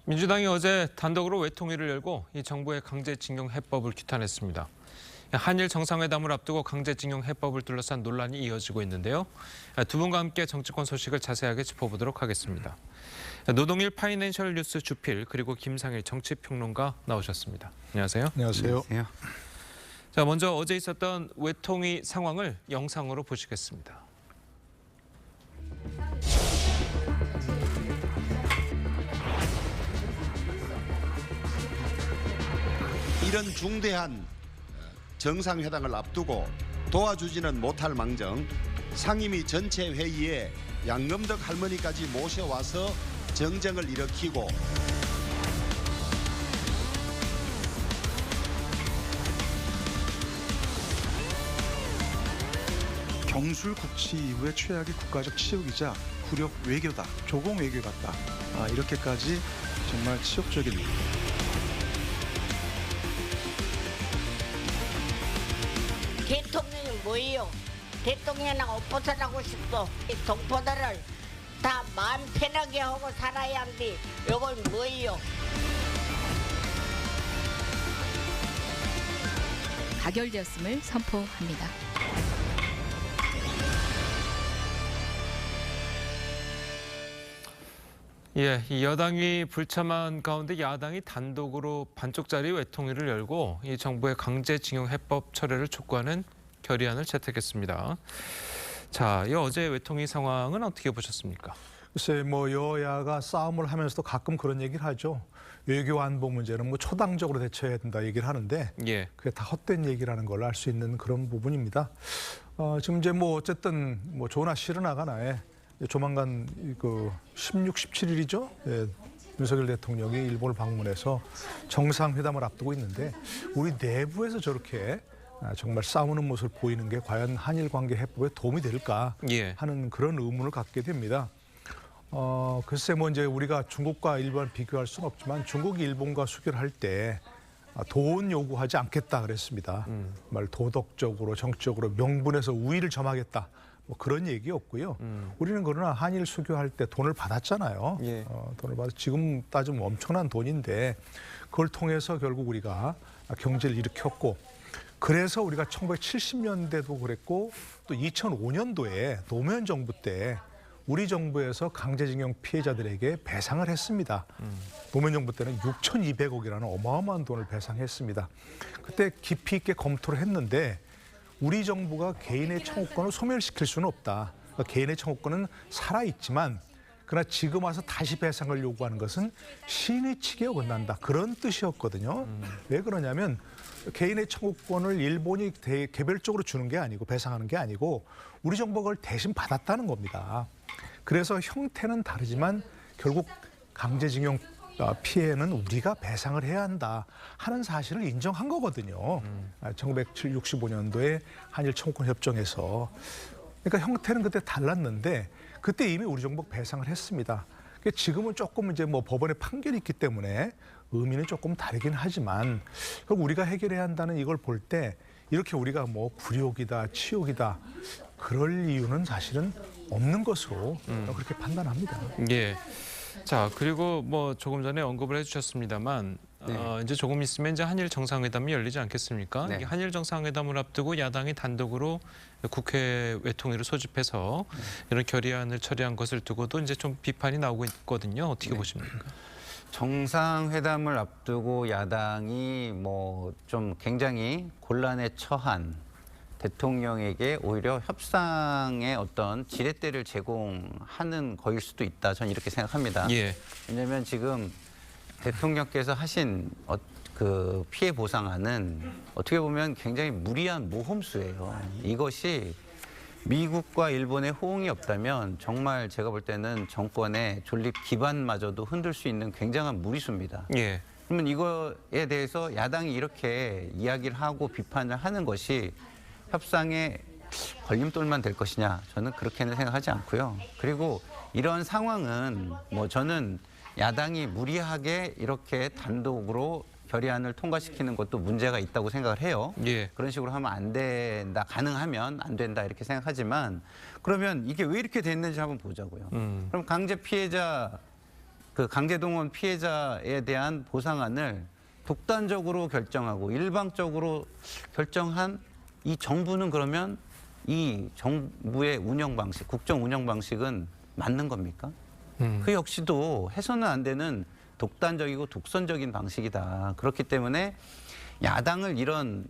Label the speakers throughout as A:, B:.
A: 민주당이 어제 단독으로 외통위를 열고 이 정부의 강제징용 해법을 규탄했습니다. 한일 정상회담을 앞두고 강제징용 해법을 둘러싼 논란이 이어지고 있는데요. 두 분과 함께 정치권 소식을 자세하게 짚어보도록 하겠습니다. 노동일 파이낸셜 뉴스 주필 그리고 김상일 정치평론가 나오셨습니다. 안녕하세요.
B: 안녕하세요.
A: 자, 먼저 어제 있었던 외통위 상황을 영상으로 보시겠습니다.
C: 이런 중대한 정상회담을 앞두고 도와주지는 못할 망정 상임위 전체 회의에 양금덕 할머니까지 모셔와서 정쟁을 일으키고
B: 경술 국치 이후의 최악의 국가적 치욕이자 굴욕 외교다, 조공 외교 같다. 이렇게까지 정말 치욕적인
D: 대통령이 뭐예요? 대통령하고 벗어나고 싶어. 이 동포들을 다 마음 편하게 하고 살아야 하는데 이건 뭐예요?
E: 가결되었음을 선포합니다.
A: 예, 이 여당이 불참한 가운데 야당이 단독으로 반쪽짜리 외통위를 열고 이 정부의 강제징용 해법 철회를 촉구하는 결의안을 채택했습니다. 자, 이 어제 외통위 상황은 어떻게 보셨습니까?
B: 글쎄 여야가 싸움을 하면서도 가끔 그런 얘기를 하죠. 외교 안보 문제는 초당적으로 대처해야 된다 얘기를 하는데
A: 예.
B: 그게 다 헛된 얘기라는 걸 알 수 있는 그런 부분입니다. 지금 이제 어쨌든 좋으나 싫으나 간에 조만간 16, 17일이죠. 예, 윤석열 대통령이 일본을 방문해서 정상회담을 앞두고 있는데 우리 내부에서 저렇게 정말 싸우는 모습을 보이는 게 과연 한일 관계 해법에 도움이 될까 하는 그런 의문을 갖게 됩니다. 글쎄 이제 우리가 중국과 일본을 비교할 수는 없지만 중국이 일본과 수교를 할 때 돈 요구하지 않겠다 그랬습니다. 정말 도덕적으로 정치적으로 명분에서 우위를 점하겠다. 그런 얘기였고요. 우리는 그러나 한일 수교할 때 돈을 받았잖아요.
A: 예.
B: 돈을 받아 지금 따지면 엄청난 돈인데 그걸 통해서 결국 우리가 경제를 일으켰고 그래서 우리가 1970년대도 그랬고 또 2005년도에 노무현 정부 때 우리 정부에서 강제징용 피해자들에게 배상을 했습니다. 노무현 정부 때는 6,200억이라는 어마어마한 돈을 배상했습니다. 그때 깊이 있게 검토를 했는데 우리 정부가 개인의 청구권을 소멸시킬 수는 없다. 그러니까 개인의 청구권은 살아있지만 그러나 지금 와서 다시 배상을 요구하는 것은 신의 측에 어긋난다. 그런 뜻이었거든요. 왜 그러냐면 개인의 청구권을 일본이 개별적으로 주는 게 아니고 배상하는 게 아니고 우리 정부가 그걸 대신 받았다는 겁니다. 그래서 형태는 다르지만 결국 강제징용 피해는 우리가 배상을 해야 한다 하는 사실을 인정한 거거든요. 1965년도에 한일 청구권 협정에서. 그러니까 형태는 그때 달랐는데 그때 이미 우리 정부가 배상을 했습니다. 지금은 조금 이제 법원의 판결이 있기 때문에 의미는 조금 다르긴 하지만 결국 우리가 해결해야 한다는 이걸 볼 때 이렇게 우리가 굴욕이다, 치욕이다 그럴 이유는 사실은 없는 것으로 그렇게 판단합니다.
A: 예. 자, 그리고 조금 전에 언급을 해주셨습니다만 이제 조금 있으면 이제 한일 정상회담이 열리지 않겠습니까?
F: 네.
A: 이 한일 정상회담을 앞두고 야당이 단독으로 국회 외통위를 소집해서 이런 결의안을 처리한 것을 두고도 이제 좀 비판이 나오고 있거든요. 어떻게 보십니까?
F: 정상회담을 앞두고 야당이 좀 굉장히 곤란에 처한 대통령에게 오히려 협상의 어떤 지렛대를 제공하는 거일 수도 있다. 저는 이렇게 생각합니다.
A: 예.
F: 왜냐하면 지금 대통령께서 하신 그 피해 보상안은 어떻게 보면 굉장히 무리한 모험수예요. 이것이 미국과 일본의 호응이 없다면 정말 제가 볼 때는 정권의 존립 기반마저도 흔들 수 있는 굉장한 무리수입니다.
A: 예.
F: 그러면 이거에 대해서 야당이 이렇게 이야기를 하고 비판을 하는 것이 협상의 걸림돌만 될 것이냐, 저는 그렇게는 생각하지 않고요. 그리고 이런 상황은 저는 야당이 무리하게 이렇게 단독으로 결의안을 통과시키는 것도 문제가 있다고 생각을 해요.
A: 예.
F: 그런 식으로 하면 안 된다, 가능하면 안 된다 이렇게 생각하지만 그러면 이게 왜 이렇게 됐는지 한번 보자고요. 그럼 강제 피해자 그 강제동원 피해자에 대한 보상안을 독단적으로 결정하고 일방적으로 결정한 이 정부는 그러면 이 정부의 운영 방식, 국정 운영 방식은 맞는 겁니까? 그 역시도 해서는 안 되는 독단적이고 독선적인 방식이다. 그렇기 때문에 야당을 이런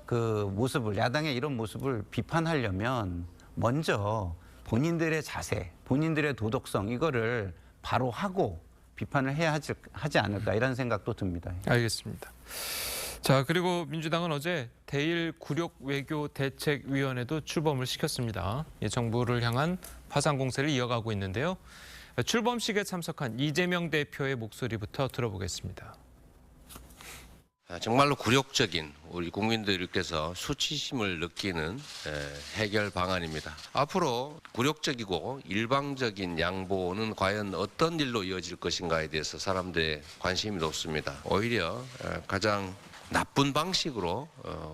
F: 그 모습을, 야당의 이런 모습을 비판하려면 먼저 본인들의 자세, 본인들의 도덕성 이거를 바로 하고 비판을 해야 하지 않을까 이런 생각도 듭니다.
A: 알겠습니다. 자, 그리고 민주당은 어제 대일 굴욕 외교 대책위원회도 출범을 시켰습니다. 정부를 향한 파상 공세를 이어가고 있는데요. 출범식에 참석한 이재명 대표의 목소리부터 들어보겠습니다.
G: 정말로 굴욕적인 우리 국민들께서 수치심을 느끼는 해결 방안입니다. 앞으로 굴욕적이고 일방적인 양보는 과연 어떤 일로 이어질 것인가에 대해서 사람들의 관심이 높습니다. 오히려 가장 나쁜 방식으로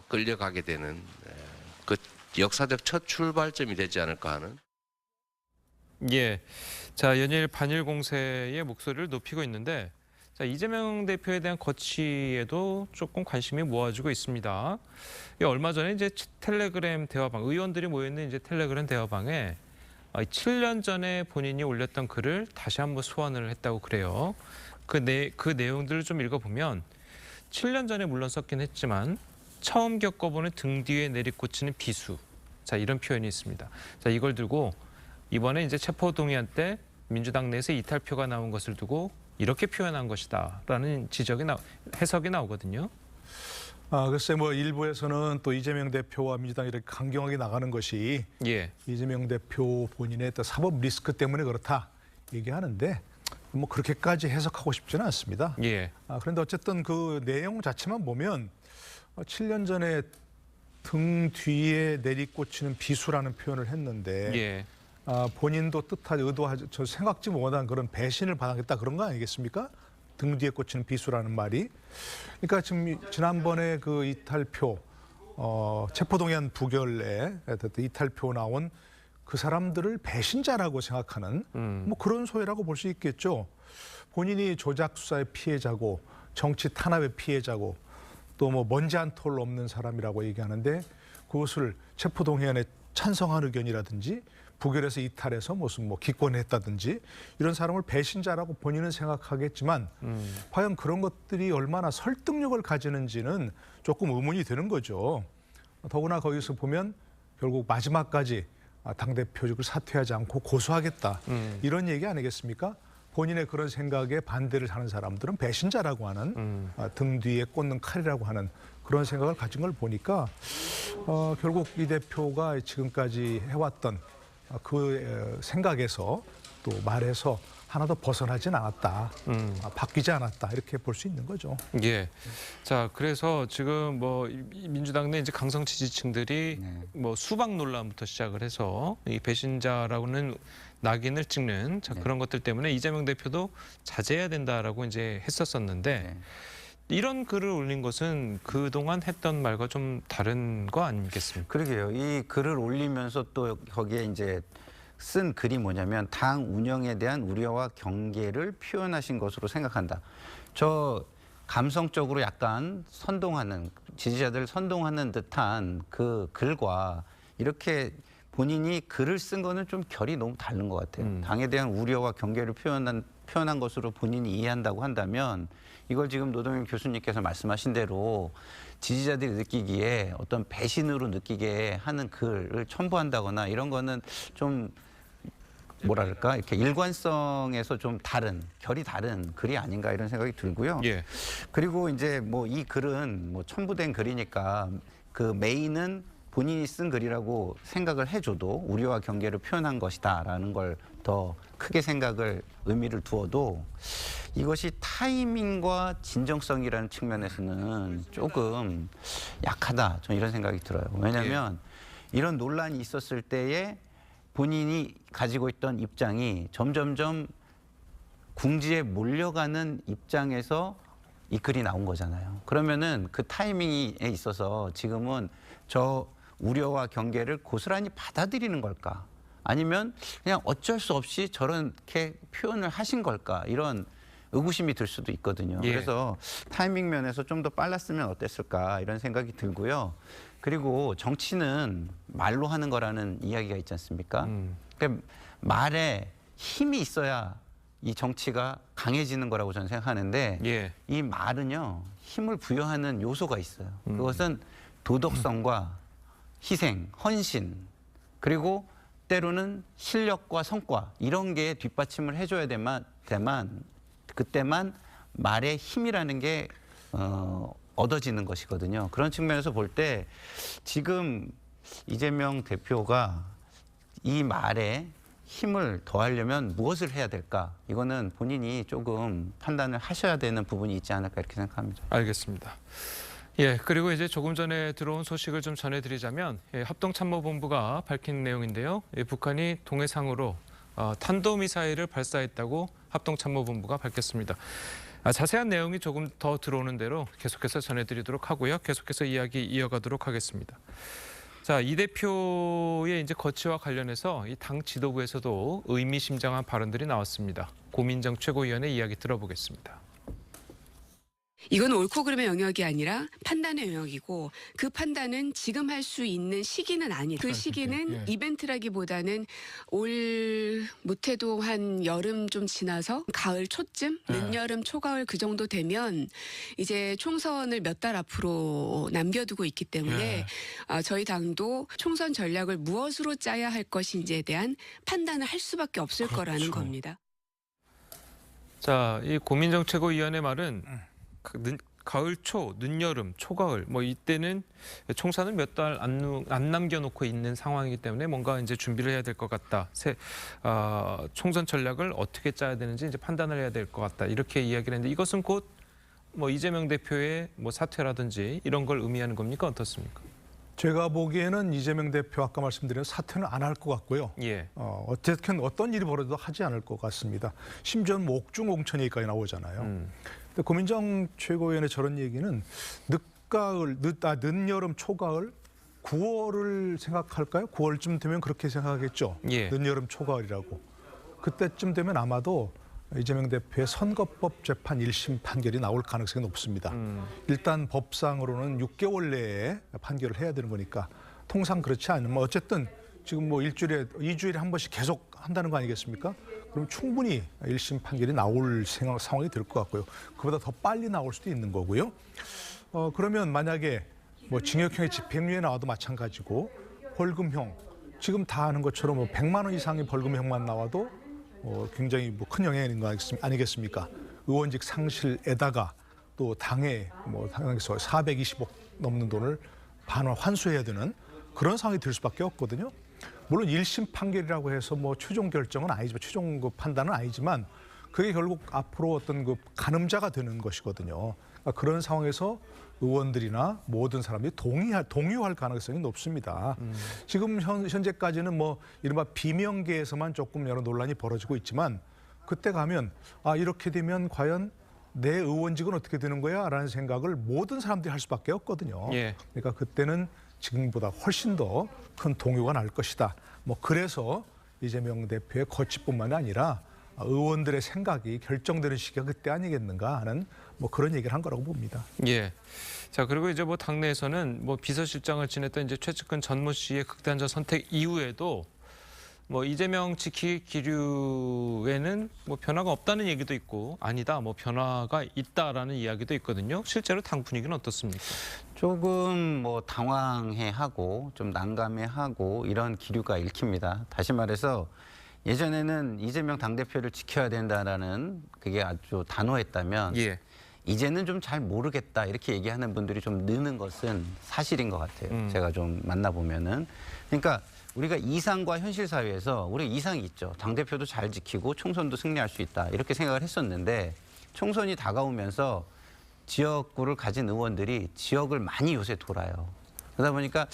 G: 끌려가게 되는 그 역사적 첫 출발점이 되지 않을까 하는.
A: 예, 자, 연일 반일 공세의 목소리를 높이고 있는데, 자, 이재명 대표에 대한 거취에도 조금 관심이 모아지고 있습니다. 얼마 전에 이제 텔레그램 대화방, 의원들이 모여있는 이제 텔레그램 대화방에 7년 전에 본인이 올렸던 글을 다시 한번 소환을 했다고 그래요. 그 내용들을 좀 읽어보면 7년 전에 물론 썼긴 했지만 처음 겪어보는 등 뒤에 내리꽂히는 비수. 자, 이런 표현이 있습니다. 자, 이걸 두고 이번에 이제 체포동의안 때 민주당 내에서 이탈표가 나온 것을 두고 이렇게 표현한 것이다라는 해석이 나오거든요.
B: 글쎄 뭐 일부에서는 또 이재명 대표와 민주당이 이렇게 강경하게 나가는 것이
A: 예.
B: 이재명 대표 본인의 또 사법 리스크 때문에 그렇다 얘기하는데 뭐 그렇게까지 해석하고 싶지는 않습니다.
A: 예.
B: 그런데 어쨌든 그 내용 자체만 보면 7년 전에 등 뒤에 내리꽂히는 비수라는 표현을 했는데
A: 예.
B: 본인도 뜻하지 의도하지 저 생각지 못한 그런 배신을 받았겠다 그런 거 아니겠습니까? 등 뒤에 꽂히는 비수라는 말이. 그러니까 지금 지난번에 그 이탈표 체포동의안 부결에 이탈표 나온 그 사람들을 배신자라고 생각하는 뭐 그런 소외라고 볼 수 있겠죠. 본인이 조작 수사의 피해자고 정치 탄압의 피해자고 또 뭐 먼지 한 톨 없는 사람이라고 얘기하는데 그것을 체포동의안에 찬성한 의견이라든지 부결해서 이탈해서 무슨 뭐 기권했다든지 이런 사람을 배신자라고 본인은 생각하겠지만 과연 그런 것들이 얼마나 설득력을 가지는지는 조금 의문이 드는 거죠. 더구나 거기서 보면 결국 마지막까지 당대표직을 사퇴하지 않고 고소하겠다 이런 얘기 아니겠습니까? 본인의 그런 생각에 반대를 하는 사람들은 배신자라고 하는 등 뒤에 꽂는 칼이라고 하는 그런 생각을 가진 걸 보니까 결국 이 대표가 지금까지 해왔던 그 생각에서 또 말해서 하나도 벗어나진 않았다, 바뀌지 않았다 이렇게 볼 수 있는 거죠.
A: 예. 자, 그래서 지금 뭐 민주당 내 이제 강성 지지층들이 뭐 수박 논란부터 시작을 해서 이 배신자라고는 낙인을 찍는 그런 것들 때문에 이재명 대표도 자제해야 된다라고 이제 했었었는데. 이런 글을 올린 것은 그동안 했던 말과 좀 다른 거 아니겠습니까?
F: 그러게요. 이 글을 올리면서 또 거기에 이제 쓴 글이 뭐냐면 당 운영에 대한 우려와 경계를 표현하신 것으로 생각한다. 저 감성적으로 약간 선동하는, 지지자들 선동하는 듯한 그 글과 이렇게 본인이 글을 쓴 거는 좀 결이 너무 다른 것 같아요. 당에 대한 우려와 경계를 표현한 것으로 본인이 이해한다고 한다면 이걸 지금 노동현 교수님께서 말씀하신 대로 지지자들이 느끼기에 어떤 배신으로 느끼게 하는 글을 첨부한다거나 이런 거는 좀 뭐랄까 이렇게 일관성에서 좀 다른, 결이 다른 글이 아닌가 이런 생각이 들고요.
A: 예.
F: 그리고 이제 뭐 이 글은 뭐 첨부된 글이니까 그 메인은 본인이 쓴 글이라고 생각을 해줘도 우려와 경계를 표현한 것이다라는 걸 더 크게 의미를 두어도 이것이 타이밍과 진정성이라는 측면에서는 조금 약하다. 저는 이런 생각이 들어요. 왜냐하면 이런 논란이 있었을 때에 본인이 가지고 있던 입장이 점점점 궁지에 몰려가는 입장에서 이 글이 나온 거잖아요. 그러면은 그 타이밍에 있어서 지금은 저 우려와 경계를 고스란히 받아들이는 걸까? 아니면 그냥 어쩔 수 없이 저렇게 표현을 하신 걸까 이런 의구심이 들 수도 있거든요.
A: 예.
F: 그래서 타이밍 면에서 좀 더 빨랐으면 어땠을까 이런 생각이 들고요. 그리고 정치는 말로 하는 거라는 이야기가 있지 않습니까? 그러니까 말에 힘이 있어야 이 정치가 강해지는 거라고 저는 생각하는데
A: 예.
F: 이 말은요 힘을 부여하는 요소가 있어요. 그것은 도덕성과 희생, 헌신 그리고 때로는 실력과 성과 이런 게 뒷받침을 해줘야 되만 그때만 말의 힘이라는 게 얻어지는 것이거든요. 그런 측면에서 볼 때 지금 이재명 대표가 이 말에 힘을 더하려면 무엇을 해야 될까? 이거는 본인이 조금 판단을 하셔야 되는 부분이 있지 않을까 이렇게 생각합니다.
A: 알겠습니다. 예, 그리고 이제 조금 전에 들어온 소식을 좀 전해드리자면 합동참모본부가 밝힌 내용인데요. 북한이 동해상으로 탄도미사일을 발사했다고 합동참모본부가 밝혔습니다. 자세한 내용이 조금 더 들어오는 대로 계속해서 전해드리도록 하고요. 계속해서 이야기 이어가도록 하겠습니다. 자, 이 대표의 이제 거취와 관련해서 이 당 지도부에서도 의미심장한 발언들이 나왔습니다. 고민정 최고위원의 이야기 들어보겠습니다.
H: 이건 옳고 그름의 영역이 아니라 판단의 영역이고 그 판단은 지금 할 수 있는 시기는 아니다. 그 시기는 이벤트라기보다는 올 못해도 한 여름 좀 지나서 가을 초쯤, 늦여름 초가을 그 정도 되면 이제 총선을 몇 달 앞으로 남겨두고 있기 때문에 저희 당도 총선 전략을 무엇으로 짜야 할 것인지에 대한 판단을 할 수밖에 없을 거라는 겁니다.
A: 자, 이 고민정 최고위원의 말은 가을 초, 늦여름, 초가을 뭐 이때는 총선을 몇 달 안 남겨놓고 있는 상황이기 때문에 뭔가 이제 준비를 해야 될 것 같다. 총선 전략을 어떻게 짜야 되는지 이제 판단을 해야 될 것 같다. 이렇게 이야기를 했는데 이것은 곧 뭐 이재명 대표의 뭐 사퇴라든지 이런 걸 의미하는 겁니까? 어떻습니까?
B: 제가 보기에는 이재명 대표 아까 말씀드린 사퇴는 안 할 것 같고요.
A: 예.
B: 어쨌든 어떤 일이 벌어도 하지 않을 것 같습니다. 심지어 뭐 옥중옹천 얘기까지 나오잖아요. 근데 고민정 최고위원의 저런 얘기는 늦여름, 초가을, 9월을 생각할까요? 9월쯤 되면 그렇게 생각하겠죠.
A: 예.
B: 늦여름, 초가을이라고. 그때쯤 되면 아마도 이재명 대표의 선거법 재판 1심 판결이 나올 가능성이 높습니다. 일단 법상으로는 6개월 내에 판결을 해야 되는 거니까 통상 그렇지 않으면 어쨌든 지금 뭐 2주일에 한 번씩 계속 한다는 거 아니겠습니까? 그럼 충분히 1심 판결이 나올 상황이 될 것 같고요. 그보다 더 빨리 나올 수도 있는 거고요. 그러면 만약에 뭐 징역형의 집행유예 나와도 마찬가지고 벌금형 지금 다 아는 것처럼 뭐 100만 원 이상의 벌금형만 나와도 굉장히 뭐 큰 영향이 있는 거 아니겠습니까? 의원직 상실에다가 또 당에 뭐 당에서 420억 넘는 돈을 반환 환수해야 되는 그런 상황이 될 수밖에 없거든요. 물론 1심 판결이라고 해서 뭐 최종 결정은 아니지만 최종 그 판단은 아니지만 그게 결국 앞으로 어떤 그 가늠자가 되는 것이거든요. 그러니까 그런 상황에서 의원들이나 모든 사람들이 동요할 가능성이 높습니다. 지금 현재까지는 뭐 이른바 비명계에서만 조금 여러 논란이 벌어지고 있지만 그때 가면 이렇게 되면 과연 내 의원직은 어떻게 되는 거야? 라는 생각을 모든 사람들이 할 수밖에 없거든요.
A: 예.
B: 그러니까 그때는 지금보다 훨씬 더 큰 동요가 날 것이다. 뭐 그래서 이재명 대표의 거취뿐만 아니라 의원들의 생각이 결정되는 시기가 그때 아니겠는가 하는 뭐 그런 얘기를 한 거라고 봅니다.
A: 예. 자, 그리고 이제 뭐 당내에서는 뭐 비서실장을 지냈던 이제 최측근 전모 씨의 극단적 선택 이후에도 뭐 이재명 지키기 기류에는 뭐 변화가 없다는 얘기도 있고 아니다, 뭐 변화가 있다라는 이야기도 있거든요. 실제로 당 분위기는 어떻습니까?
F: 조금 뭐 당황해하고 좀 난감해하고 이런 기류가 읽힙니다. 다시 말해서 예전에는 이재명 당대표를 지켜야 된다라는 그게 아주 단호했다면
A: 예.
F: 이제는 좀 잘 모르겠다 이렇게 얘기하는 분들이 좀 느는 것은 사실인 것 같아요. 제가 좀 만나보면은. 그러니까 우리가 이상과 현실 사회에서 우리 이상이 있죠. 당대표도 잘 지키고 총선도 승리할 수 있다 이렇게 생각을 했었는데 총선이 다가오면서 지역구를 가진 의원들이 지역을 많이 요새 돌아요. 그러다 보니까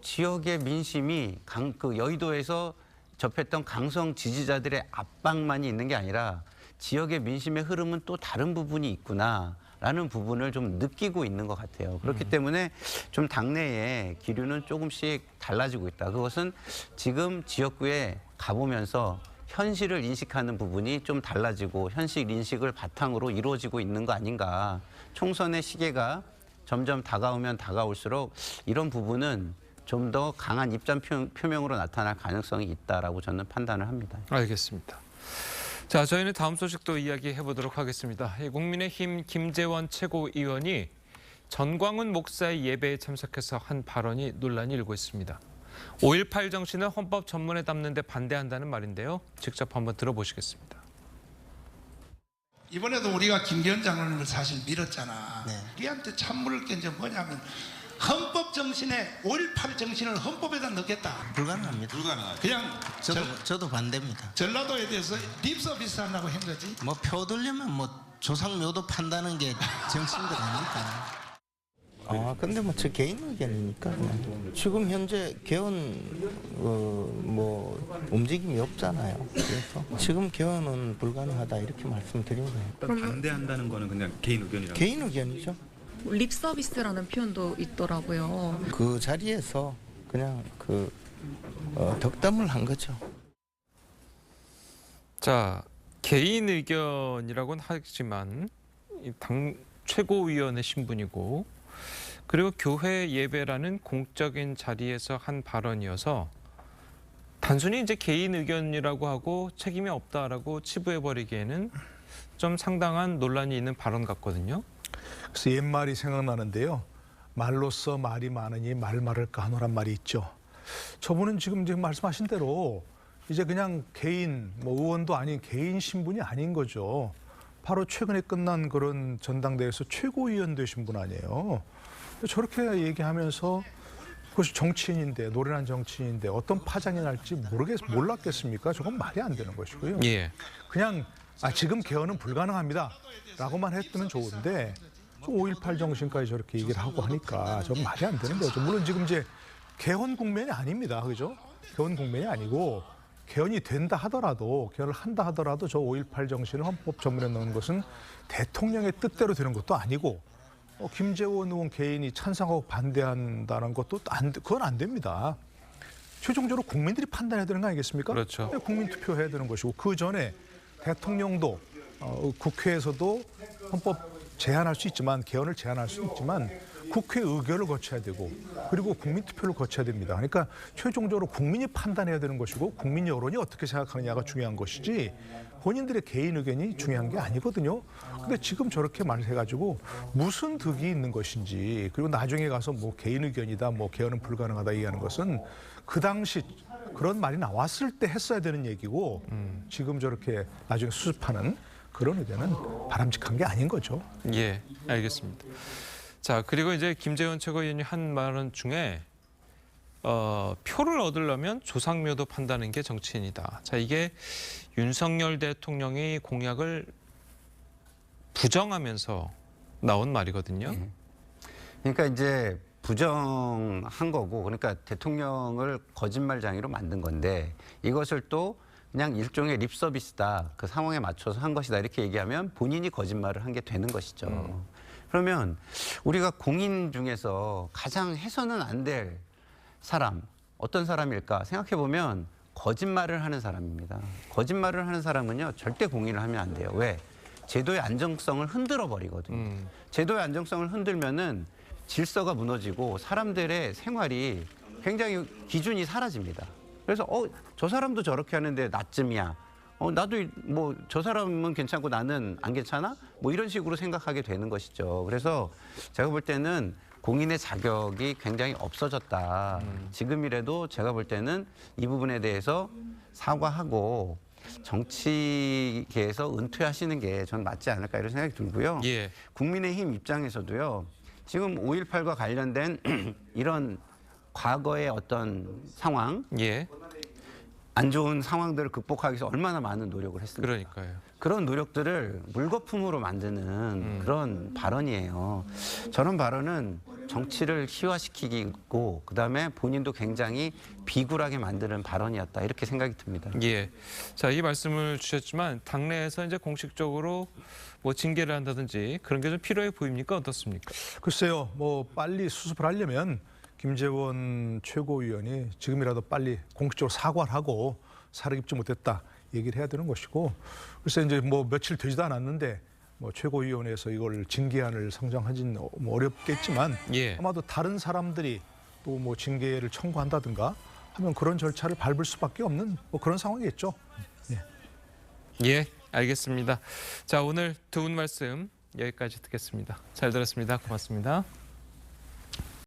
F: 지역의 민심이 그 여의도에서 접했던 강성 지지자들의 압박만이 있는 게 아니라 지역의 민심의 흐름은 또 다른 부분이 있구나라는 라는 부분을 좀 느끼고 있는 것 같아요. 그렇기 때문에 좀 당내의 기류는 조금씩 달라지고 있다. 그것은 지금 지역구에 가보면서 현실을 인식하는 부분이 좀 달라지고 현실 인식을 바탕으로 이루어지고 있는 거 아닌가. 총선의 시계가 점점 다가오면 다가올수록 이런 부분은 좀 더 강한 입장 표명으로 나타날 가능성이 있다라고 저는 판단을 합니다.
A: 알겠습니다. 자, 저희는 다음 소식도 이야기해 보도록 하겠습니다. 국민의힘 김재원 최고위원이 전광훈 목사의 예배에 참석해서 한 발언이 논란이 일고 있습니다. 5.18 정신을 헌법 전문에 담는 데 반대한다는 말인데요. 직접 한번 들어보시겠습니다.
I: 이번에도 우리가 김기현 장로님을 사실 밀었잖아.
J: 네.
I: 우리한테 참물을 게 이제 뭐냐면 헌법 정신에 5.18 정신을 헌법에다 넣겠다.
J: 불가능합니다.
I: 그냥
J: 저도 반대입니다.
I: 전라도에 대해서 립 서비스 하려고 한 거지.
J: 뭐 표 들려면 뭐 조상묘도 판다는 게 정신들 아닙니까? 근데 뭐 제 개인 의견이니까 지금 현재 개헌 뭐 움직임이 없잖아요. 그래서 지금 개헌은 불가능하다 이렇게 말씀드린 거예요.
K: 그럼 반대한다는 거는 그냥 개인 의견이라고?
J: 개인 의견이죠.
L: 립 서비스라는 표현도 있더라고요.
J: 그 자리에서 그냥 덕담을 한 거죠.
A: 자, 개인 의견이라고는 하지만 당 최고위원의 신분이고 그리고 교회 예배라는 공적인 자리에서 한 발언이어서 단순히 이제 개인 의견이라고 하고 책임이 없다라고 치부해버리기에는 좀 상당한 논란이 있는 발언 같거든요.
B: 그래서 옛말이 생각나는데요. 말로써 말이 많으니 말을 까노란 말이 있죠. 저분은 지금 말씀하신 대로 이제 그냥 개인, 뭐 의원도 아닌 개인 신분이 아닌 거죠. 바로 최근에 끝난 그런 전당대회에서 최고위원 되신 분 아니에요. 저렇게 얘기하면서 그것이 정치인인데, 노련한 정치인인데 어떤 파장이 날지 몰랐겠습니까? 저건 말이 안 되는 것이고요.
A: 예.
B: 그냥 지금 개헌은 불가능합니다 라고만 했으면 좋은데 5.18 정신까지 저렇게 얘기를 하고 하니까 저건 말이 안 되는 거죠. 물론 지금 이제 개헌 국면이 아닙니다. 그죠? 개헌 국면이 아니고 개헌이 된다 하더라도, 개헌을 한다 하더라도 저 5.18 정신을 헌법 전문에 넣는 것은 대통령의 뜻대로 되는 것도 아니고 김재원 의원 개인이 찬성하고 반대한다는 것도 그건 안 됩니다. 최종적으로 국민들이 판단해야 되는 거 아니겠습니까?
A: 그렇죠.
B: 국민 투표해야 되는 것이고 그 전에 대통령도 국회에서도 헌법 제안할 수 있지만 개헌을 제안할 수 있지만 국회 의결을 거쳐야 되고 그리고 국민 투표를 거쳐야 됩니다. 그러니까 최종적으로 국민이 판단해야 되는 것이고 국민 여론이 어떻게 생각하느냐가 중요한 것이지 본인들의 개인 의견이 중요한 게 아니거든요. 근데 지금 저렇게 말해가지고 무슨 득이 있는 것인지 그리고 나중에 가서 뭐 개인 의견이다, 뭐 개헌은 불가능하다 얘기하는 것은 그 당시 그런 말이 나왔을 때 했어야 되는 얘기고 지금 저렇게 나중에 수습하는 그런 의견은 바람직한 게 아닌 거죠.
A: 예, 알겠습니다. 자, 그리고 이제 김재원 최고위원이 한 말은 중에 표를 얻으려면 조상묘도 판다는 게 정치인이다. 자, 이게 윤석열 대통령이 공약을 부정하면서 나온 말이거든요.
F: 네. 그러니까 이제 부정한 거고, 그러니까 대통령을 거짓말장애로 만든 건데 이것을 또 그냥 일종의 립 서비스다, 그 상황에 맞춰서 한 것이다 이렇게 얘기하면 본인이 거짓말을 한 게 되는 것이죠. 그러면 우리가 공인 중에서 가장 해서는 안 될 사람, 어떤 사람일까 생각해 보면 거짓말을 하는 사람입니다. 거짓말을 하는 사람은요 절대 공인을 하면 안 돼요. 왜? 제도의 안정성을 흔들어 버리거든요. 제도의 안정성을 흔들면은 질서가 무너지고 사람들의 생활이 굉장히 기준이 사라집니다. 그래서 저 사람도 저렇게 하는데 나쯤이야. 나도 뭐 저 사람은 괜찮고 나는 안 괜찮아? 뭐 이런 식으로 생각하게 되는 것이죠. 그래서 제가 볼 때는 공인의 자격이 굉장히 없어졌다. 지금이라도 제가 볼 때는 이 부분에 대해서 사과하고 정치계에서 은퇴하시는 게 전 맞지 않을까 이런 생각이 들고요.
A: 예.
F: 국민의힘 입장에서도요. 지금 5.18과 관련된 이런 과거의 어떤 상황,
A: 예.
F: 안 좋은 상황들을 극복하기 위해서 얼마나 많은 노력을 했습니까?
A: 그러니까요.
F: 그런 노력들을 물거품으로 만드는 그런 발언이에요. 저런 발언은 정치를 희화시키고 그다음에 본인도 굉장히 비굴하게 만드는 발언이었다 이렇게 생각이 듭니다.
A: 예. 자, 이 말씀을 주셨지만 당내에서 이제 공식적으로 뭐 징계를 한다든지 그런 게 좀 필요해 보입니까? 어떻습니까?
B: 글쎄요, 뭐 빨리 수습을 하려면 김재원 최고위원이 지금이라도 빨리 공식적으로 사과를 하고 사려 입지 못했다 얘기를 해야 되는 것이고, 글쎄 이제 뭐 며칠 되지도 않았는데 뭐 최고위원회에서 이걸 징계안을 상정하진 뭐 어렵겠지만
A: 예.
B: 아마도 다른 사람들이 또 뭐 징계를 청구한다든가 하면 그런 절차를 밟을 수밖에 없는 뭐 그런 상황이겠죠. 예.
A: 예, 알겠습니다. 자, 오늘 두 분 말씀 여기까지 듣겠습니다. 잘 들었습니다. 고맙습니다.